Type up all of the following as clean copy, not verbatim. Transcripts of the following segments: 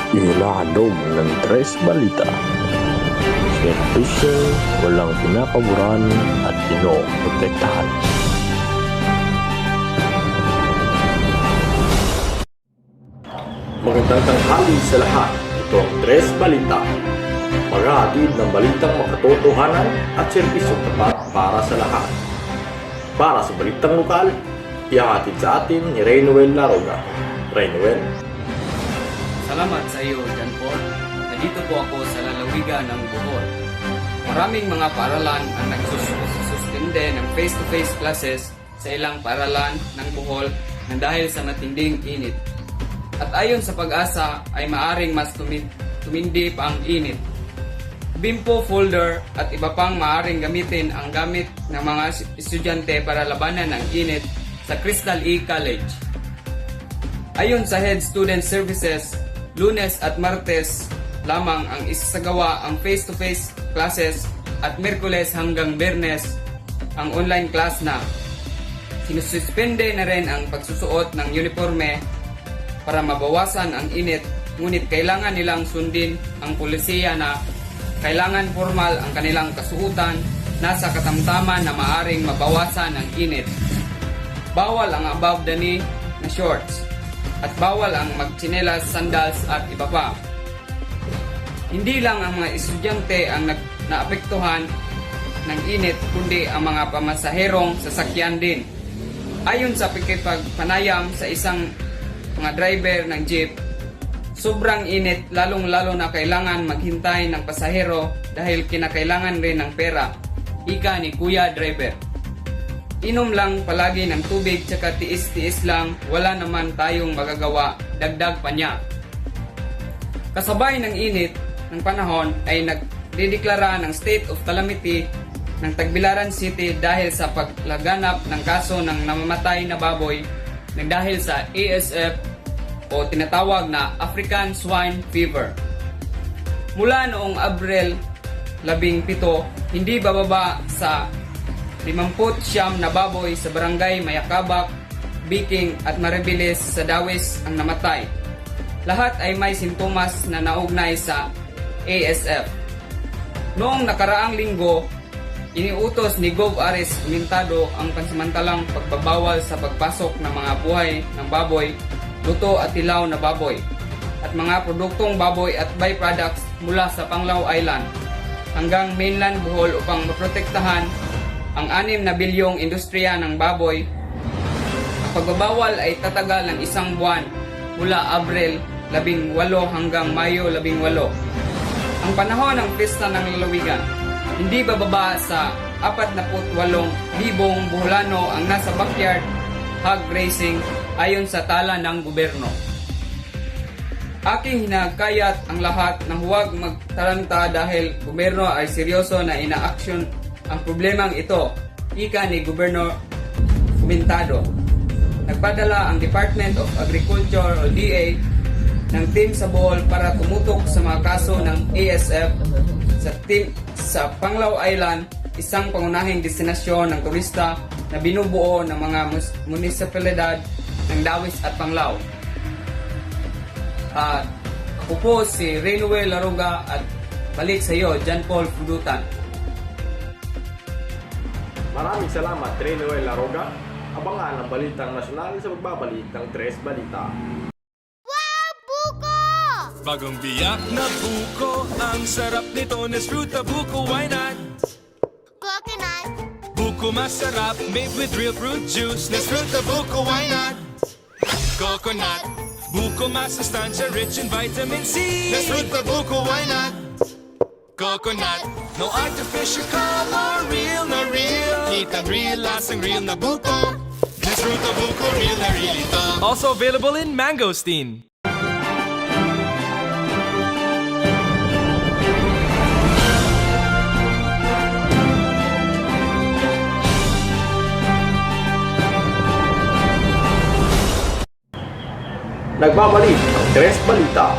Inilahandog ng Tres Balita. Siyempre, walang pinapaboran at pinoprotektahan. Magandang tanghali sa lahat. Ito ang Tres Balita. Maghahatid ng balitang makatotohanan at serbisyong tapat para sa lahat. Para sa balitang lokal, ihahatid sa atin ni Reynoel Laroga. Reynoel. Salamat sa iyo, John Paul. Nandito po ako sa lalawigan ng Bohol. Maraming mga paaralan ang nagsususpende ng face-to-face classes sa ilang paaralan ng Bohol nang dahil sa matinding init. At ayon sa Pag-asa ay maaring mas tumindi pa ang init. Bimpo folder at iba pang maaring gamitin ang gamit ng mga estudyante para labanan ang init sa Crystal E College. Ayon sa Head Student Services, Lunes at Martes lamang ang isasagawa ang face-to-face classes at Miyerkules hanggang Biyernes ang online class na. Sinususpende na rin ang pagsusuot ng uniforme para mabawasan ang init, ngunit kailangan nilang sundin ang polisiya na kailangan formal ang kanilang kasuotan nasa katamtaman na maaring mabawasan ang init. Bawal ang above the knee na shorts at bawal ang magtsinelas, sandals at iba pa. Hindi lang ang mga estudyante ang naapektuhan ng init kundi ang mga pamasaherong sasakyan din. Ayon sa pakikipagpanayam sa isang mga driver ng jeep, sobrang init lalong-lalo na kailangan maghintay ng pasahero dahil kinakailangan rin ng pera. Ika ni Kuya Driver. Inom lang palagi ng tubig tsaka tiis-tiis lang, wala naman tayong magagawa, dagdag pa niya. Kasabay ng init ng panahon ay nagdedeklara ng state of calamity ng Tagbilaran City dahil sa paglaganap ng kaso ng namamatay na baboy ng dahil sa ASF o tinatawag na African Swine Fever. Mula noong Abril 17, hindi bababa sa 59 na baboy sa barangay Mayakabak, Biking at Maribilis sa Dawis ang namatay. Lahat ay may sintomas na naugnay sa ASF. Noong nakaraang linggo, iniutos ni Gov. Aris Comentado ang pansamantalang pagbabawal sa pagpasok ng mga buhay ng baboy, luto at tilaw na baboy, at mga produktong baboy at byproducts mula sa Panglao Island hanggang mainland Bohol upang maprotektahan ang 6 na bilyong industriya ng baboy. Ang pagbabawal ay tatagal ng 1 buwan mula Abril 18 hanggang Mayo 18. Ang panahon ng pista ng lalawigan, hindi bababa sa 48,000 Boholano ang nasa backyard hog racing ayon sa tala ng gobyerno. Aking hinagkayat ang lahat na huwag magtaranta dahil gobyerno ay seryoso na ina-aksyon ang problemang ito, ika ni Gobernador Comentado. Nagpadala ang Department of Agriculture o DA ng team sa Bohol para tumutok sa mga kaso ng ASF sa Panglao Island, isang pangunahing destinasyon ng turista na binubuo ng mga munisipalidad ng Dawis at Panglao. Ako po si Reynoel Laroga at balik sa iyo, John Paul Fudutan. Maraming salamat, Reynoel Laroga. Abangan ang balitang nasyonal sa pagbabalik ng Tres Balita. Bagong biyak na buko, ang sarap nito, Nesfruta buko, why not? Coconut, Buko masarap, made with real fruit juice, Nesfruta buko, why not? Coconut, buko masustansya, rich in vitamin C, Nesfruta buko, why not? Coconut, no artificial color, real na real, kita real, lasang real na buko, Nesfruta buko, real na real ito. Also available in mangosteen. Nagbabalik ang Tres Balita.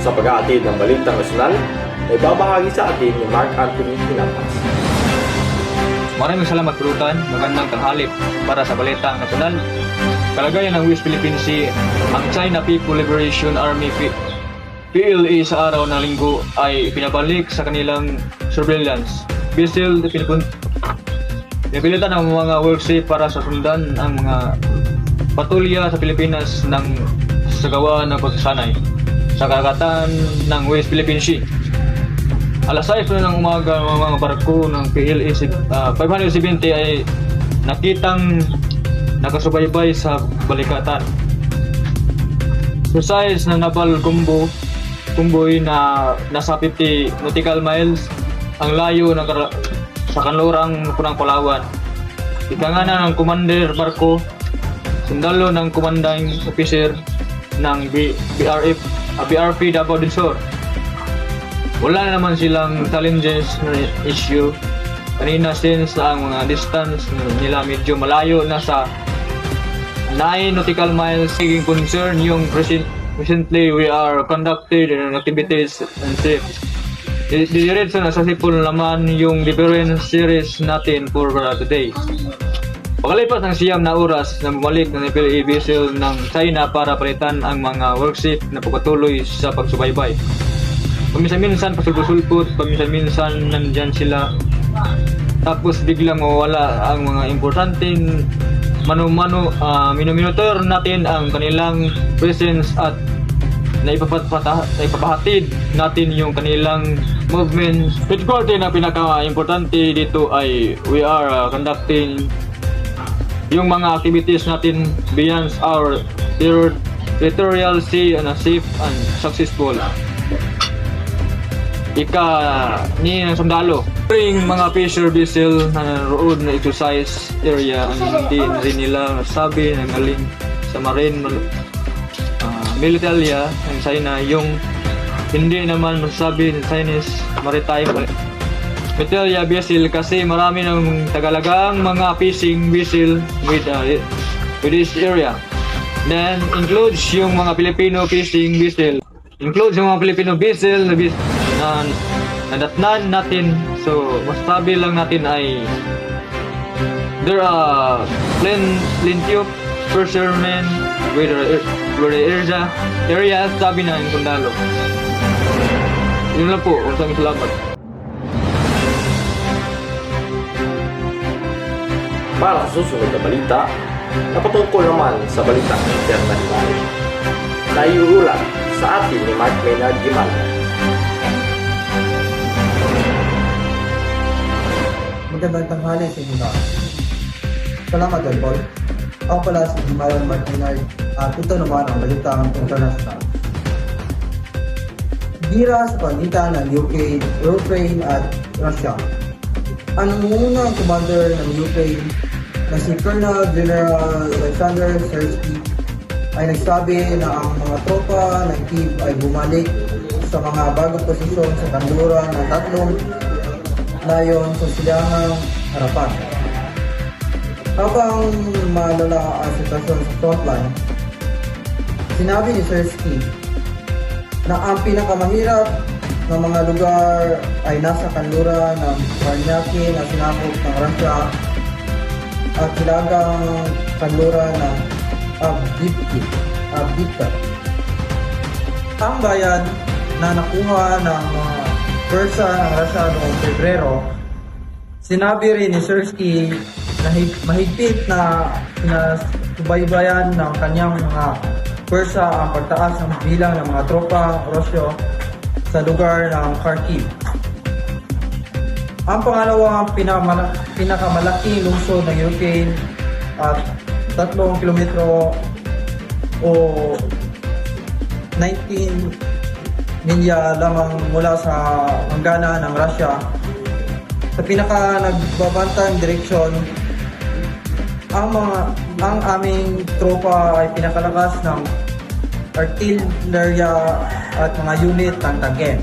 Sa pag-aatid ng balitang nasyonal, ay babahagi sa atin ni Mark Anthony Hinapas. Maraming salamat, Pulutan. Magandang tanghali para sa Balitang Nasyonal. Kalagayan ng West Philippine Sea, ang China People Liberation Army PLA sa araw ng linggo ay pinabalik sa kanilang surveillance. Bisil, pinapilitan ang mga workship para sa sundan ang mga patulya sa Pilipinas ng sa gawa ng pagsasanay sa karagatan ng West Philippine Sea. Alas 6 na ng umaga, ang mga barko ng PLA 570 ay nakitang nakasubaybay sa balikatan. Precise na naval kumboy na nasa 50 nautical miles ang layo ng sa kanlurang Punang Palawan. Ikangana ng commander barko, sundalo ng commanding officer ng BRP Davao del Sur. Wala na naman silang challenges na issue kanina since ang mga distance nila medyo malayo na sa 9 nautical miles. Naging concern yung recently we are conducted activities and trips. Diretso na sa sipol naman yung different series natin for today. Pagkalipas ng siyam na oras na bumalik ng PLA vessel ng China para palitan ang mga workship na pagpatuloy sa pagsubaybay. Paminsan-minsan pasulpot-sulpot, paminsan-minsan nandyan sila. Tapos biglang mawala ang mga importanteng minuminutor natin ang kanilang presence at naipapahatid natin yung kanilang movements. Headquarter na pinaka-importante dito ay we are conducting yung mga activities natin beyond our territorial sea and safe and successful. Ni ng sundalo. During mga fisher vessel na naroon na exercise area ang hindi rin nila nasabi ng galing sa marine military ng China yung hindi naman masasabi ng Chinese maritime military vessel kasi marami ng tagalagang mga fishing vessel with this area. Then includes yung mga Filipino fishing vessel. Includes yung mga Filipino vessel na nadatnan natin. So masasabi lang natin ay there are plenty of fishermen with the area sabi na yung sundalo. Yun lang po. Maraming salamat. Para sa susunod na balita, napatungkol naman sa balitang internasyonal. Naiuulat sa atin ni Mark Maynard Gimal. Magandang tanghali sa inyo lahat. Salamat, John Paul. Ako pala si Gimayon Mark Maynard at ito naman ang balitang internasyonal. Gira sa pagitan ng UK, Ukraine at Russia. Ang unang commander ng Ukraine na si Colonel General Alexander Syrsky ay nagsabi na ang mga tropa ng Kyiv ay bumalik sa mga bagong posisyon sa kanluran ng tatlong layon sa silangang harapan. Habang malala ang sitwasyon sa frontline, sinabi ni Syrsky na ang pinakamahirap ng mga lugar ay nasa kanluran ng Marnyaki na sinakop ng Russia at hilagang kanluran ng Avdiivka. Ang bayan na nakuha ng mga Persa ng Russia noong Pebrero, sinabi rin ni Syrsky na mahigpit na pinasubaybayan ng kanyang mga Persa ang pagtaas ng bilang ng mga tropa Rusyo sa lugar ng Kharkiv. Ang pangalawang pinakamalaking lungsod ng Ukraine at 3 kilometro o 19 milya lamang mula sa hanggana ng Russia. Sa nagbabantang direksyon, ang aming tropa ay pinakalakas ng artillerya at mga unit ng tanke.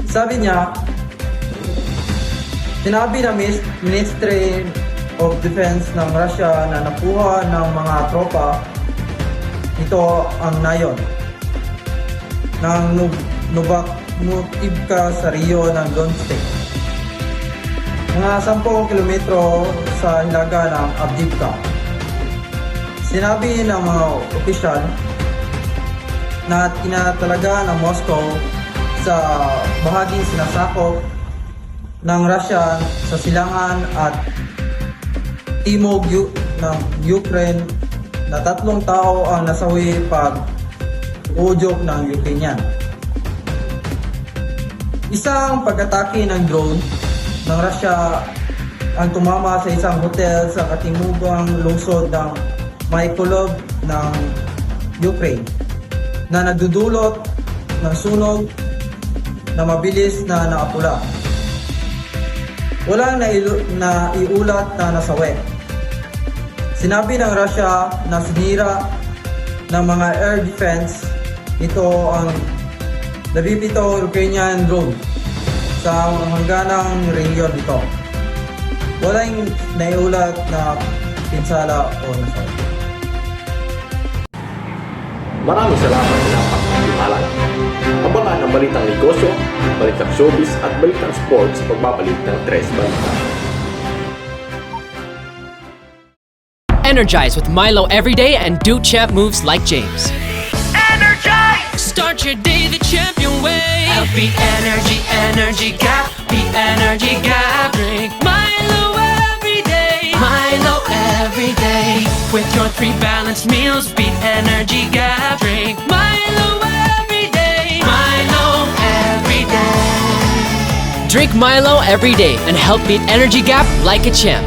Sabi niya, sinabi ng Ministry of Defense ng Russia na nakuha ng mga tropa ito ang nayon ng Novakivka sa Rio ng Donetsk, mga 10 kilometro sa hilaga ng Avdiivka. Sinabi ng mga opisyal na tinatalaga ng Moscow sa bahaging sinasakop ng Russia sa silangan at timog ng Ukraine na 3 tao ang nasawi pag udyok ng Ukrainian. Isang pag-atake ng drone ng Russia ang tumama sa isang hotel sa katimugang lungsod ng Mykolaiv ng Ukraine na nagdudulot ng sunog na mabilis na naapula. Walang naiulat na nasawi. Sinabi ng Russia na sinira ng mga air defense ito ang 17 Ukrainian drone sa hangganang rehiyon nito. Walang naiulat na pinsala o nasawi. Maraming salamat sa pagtitimalan. Abangan ang balitang negosyo, balitang showbiz at balitang sports sa pagbabalik ng Tres Balita. Energize with Milo every day and do champ moves like James. Energize! Start your day the champion way. Healthy energy, energy gap. The energy gap. Drink Milo every day. Milo every day. With your 3 balanced meals, beat energy gap. Drink Milo every day. Milo every day. Drink Milo every day and help beat energy gap like a champ.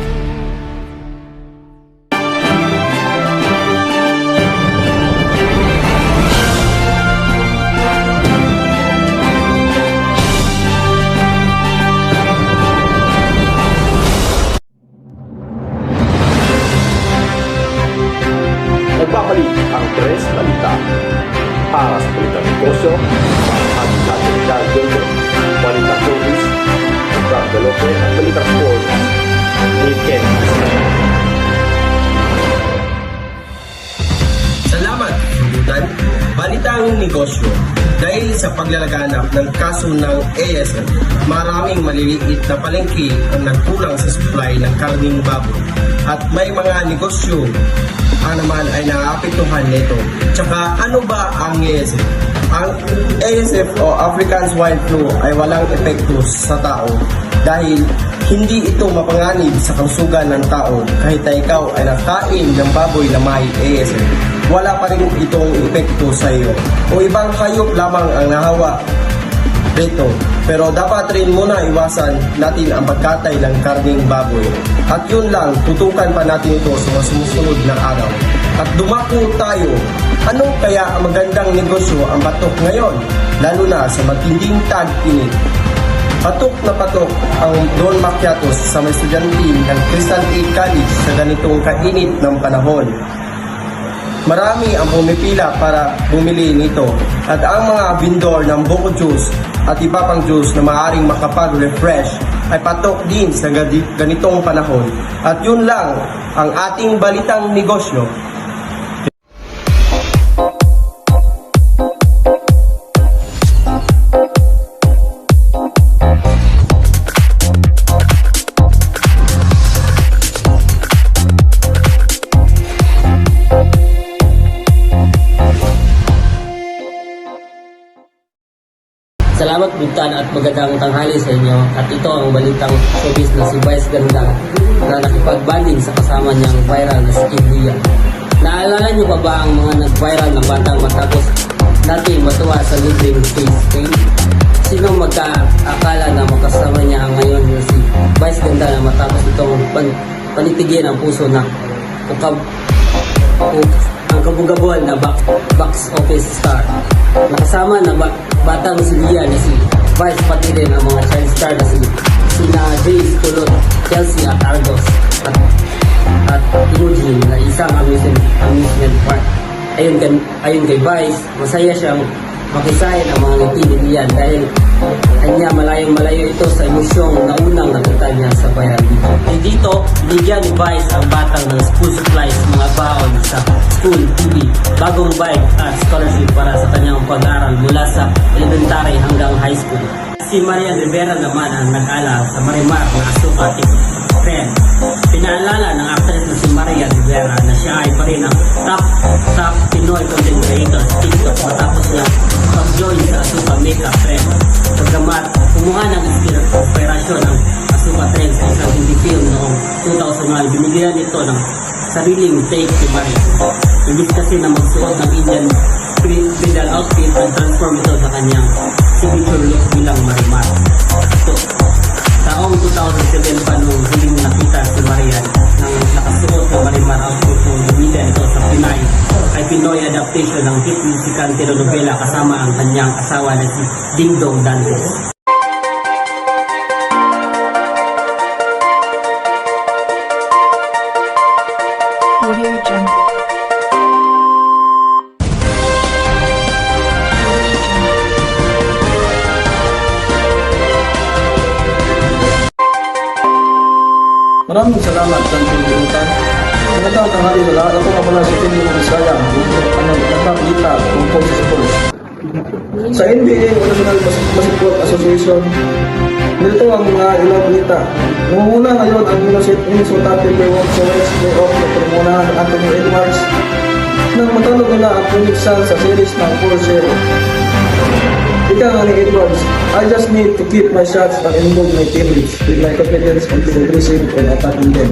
Nagbabalik ang Tres Balita para sa balitang negosyo, at ating gagawin, balitang showbiz, balitang galope at balitang sports ni Ken Estrada. Salamat, Butan. Balitang negosyo. Dahil sa paglalaganap ng kaso ng ASF, maraming maliliit na palengke ang nagkulang sa supply ng karning baboy. At may mga negosyo naman ay naapektuhan nito. Tsaka ano ba ang ASF? Ang ASF o African Swine Flu ay walang epekto sa tao dahil hindi ito mapanganib sa kalusugan ng tao kahit na ikaw ay nakain ng baboy na may ASF. Wala pa rin itong epekto sa iyo o ibang hayop lamang ang nahawa dito. Pero dapat rin muna iwasan natin ang pagkatay ng karning baboy. At yun lang, tutukan pa natin ito sa mga sumusunod na araw. At dumako tayo. Ano kaya ang magandang negosyo ang batok ngayon? Lalo na sa matinding tag-init. Patok na patok ang Don Macchiatos sa mga estudyante ng Crescent Aid College sa ganitong kainit ng panahon. Marami ang pumipila para bumili nito at ang mga vendor ng buko juice at iba pang juice na maaaring makapag-refresh ay patok din sa ganitong panahon. At yun lang ang ating balitang negosyo. Salamat Butan at magandang tanghali sa inyo. At ito ang balitang showbiz na si Vice Ganda na nakipagbanding sa kasama niyang viral na si Kid Liam. Naalala niyo pa ba ang mga nag-viral ng batang matapos nating matuwa sa libreng face paint? Sino magkaakala na makasama niya ang ngayon na si Vice Ganda na matapos itong panitigin ang puso na ang kabugabol na box office star. Nakasama na batang si Lia na si Vice pati rin ang mga child star na sina Jace Kulot, Chelsea at Argos at Imogen na isang amusement park. Ayon kay Vice, masaya siyang makisahin ang mga ngiti ni Lian dahil kanya malayong-malayo ito sa emosyong na unang nakita niya sa viral video. At dito, binigyan ni Vice ang batang ng school supplies, mga baon sa school, TV, bagong bike at scholarship para sa kanyang pag-aaral mula sa elementary hanggang high school. Si Maria Rivera naman ang nag-ala sa Marimar na Asuka TikTok. Pinaalala ng actress na si Maria Rivera na siya ay pa rin ang top Pinoy content creator sa TikTok matapos niya sariling fake si Maria. Imbis kasi na magsuot ng Indian bridal outfit at transform ito sa kanyang signature look bilang Marimar. So, taong 2007 pa nung huling nakita si Marian nang nakasuot ng Marimar outfit nung bumida ito sa Pinay ay Pinoy adaptation ng hit musical telenovela kasama ang kanyang asawa na si Ding Dong Dantes. Audio Jungle. Maraming salamat sa pagbubutan. Magandang tanghali sa lahat. Ako nga pala si Tim Bisaya, nagpapakita tungkol sa sports. Sa NBA, National Basketball Association, nito ang mga ilang balita. Nangunguna ngayon ang Minnesota Timberwolves sa West Playoff na pinangunahan ng Anthony Edwards nang matalo nila ang Phoenix Suns sa series ng 4-0. Ika nga ni Edwards, I just need to keep my shots and involve my teammates with my confidence into aggressive and attacking them.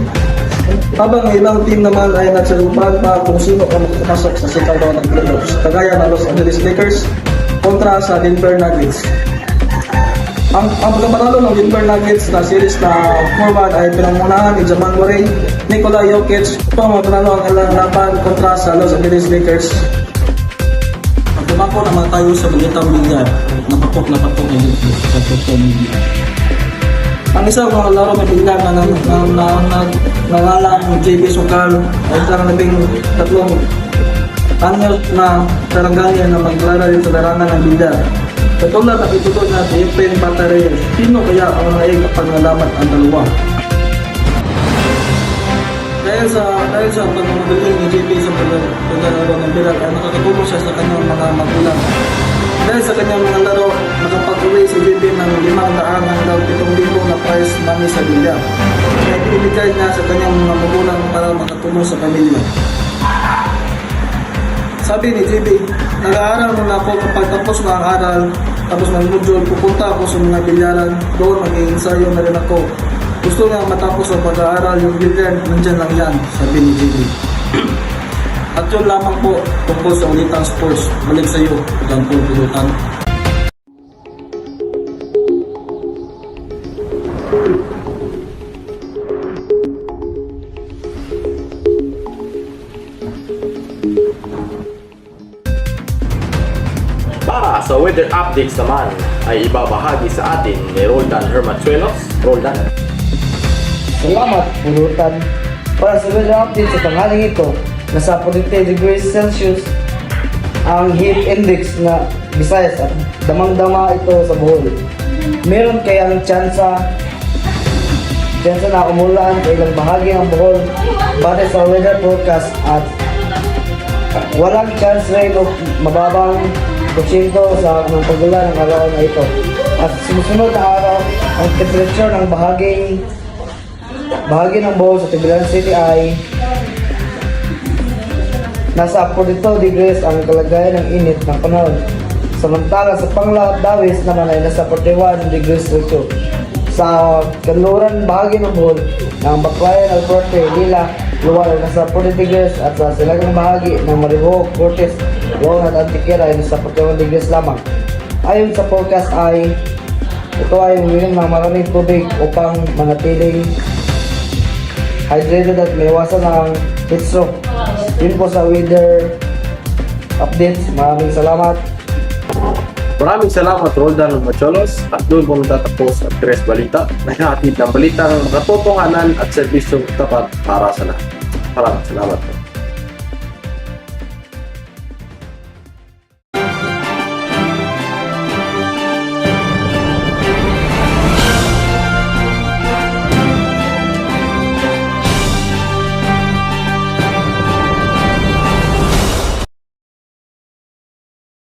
Habang ang ilang team naman ay nagsalupan pa kung sino ang makapasok sa second round ng playoffs, kagaya ng Los Angeles Lakers kontra sa Denver Nuggets. Ang pagkapanalo ng Denver Nuggets na series na 4-1 ay pinangunahan ni Jamal Murray, Nikola Jokic, upang mapanalo ang ilang laban kontra sa Los Angeles Lakers. Pagkumako naman tayo sa balitang bilyar, napatok na social media. Ang isang mga laro na bilyar na nangalang JB Sokal ay isang labing tatlong anyos na tarangganyan na maglaro sa larangan ng bilyar. Katulad ang ituto na si Efren Patarel, sino kaya ang naig kapag nalaman ang dalawa? Dahil sa pagmamagaling ni JP sa paglalaro ng bilyar ay nakakatulong siya sa kanyang mga magulang. Dahil sa kanyang mga laro, nakapag-uwi si JP ng 500 hanggang 7,000 na prize money sa bilyar. Kaya ibigay niya sa kanyang mga magulang para makatulong sa pamilya. Sabi ni JB, nag-aaral muna ako kapag tapos na ang aral, tapos mag-module, pupunta ako sa mga bilyaran, doon mag-i-ensayo na rin ako. Gusto niya matapos ang pag-aaral, yung bilyar, nandyan lang yan, sabi ni JB. At yun lamang po tungkol sa Ulitang Sports. Balik sa iyo, Jan Paul Pilutan. Para sa weather updates naman ay ibabahagi sa atin ni Roldan Hermatuelos. Roldan. Salamat, Pulutan. Para sa weather update sa tanghaling ito, nasa 40 degrees Celsius ang heat index na Visayas at damang-dama ito sa Bohol. Meron kayang tsansa na umulan sa ilang bahagi ng Bohol base sa weather forecast at walang chance rin o mababang porsyento sa ng pagulan ng araw na ito. At sumusunod na araw, ang temperature ng bahagi ng Bohol sa Tiguan City ay nasa 42 degrees ang kalagayan ng init ng panahon. Samantala sa Panglao at Dawis naman ay nasa 41 degrees Celsius. Sa kanluran bahagi ng Bohol, ng Baclayan, Alforte, Lila, Luwal ay nasa 40 degrees at sa silagang bahagi ng Mariboc, Cortes, Loan at Antiquera ay nasa 41 degrees lamang. Ayon sa forecast ay ito ay uminom ng maraming tubig upang manatiling hydrated at maiwasan ng heat stroke. Yun po sa weather updates. Maraming salamat. Maraming salamat Roldan Hermatuelos at doon po natatapos ang Tres Balita. Naghahatid ng balitang katotohanan at serbisyong tapat para sa lahat. Maraming salamat po.